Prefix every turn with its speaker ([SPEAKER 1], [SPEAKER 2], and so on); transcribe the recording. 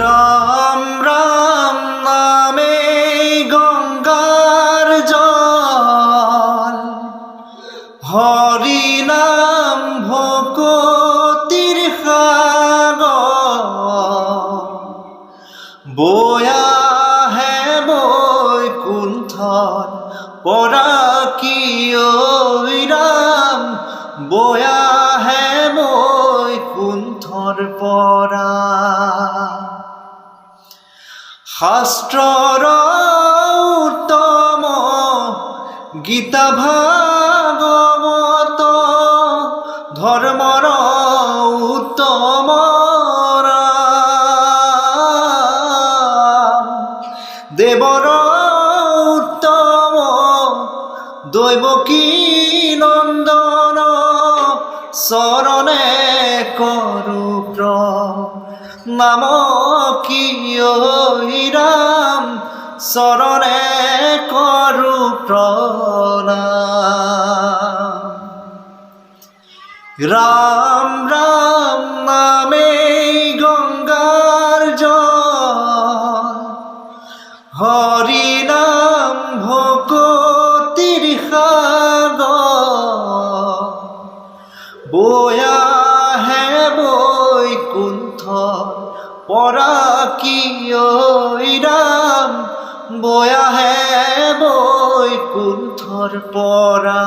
[SPEAKER 1] রাম রাম নামে গঙ্গার জল, হরি নাম ভকতির সাগর, বয়া হে বৈকুণ্ঠর পৰা কি ঐ রাম, বয়া হে বৈকুণ্ঠর পৰা। শাস্ত্ৰৰ উত্তম গীতা ভাগৱত, ধৰ্মৰ উত্তম ৰাম, দেৱৰ উত্তম দৈৱকী নন্দন, চৰণে কৰো প্ৰণাম কি ঐ রাম, চৰণে কৰো প্ৰণাম। রাম রাম নামে গঙ্গার জল, হরি নাম ভকতির সাগর, বয়া হে বৈকুণ্ঠর পৰা কি ঐ রাম, বয়া হে বৈকুণ্ঠর পৰা।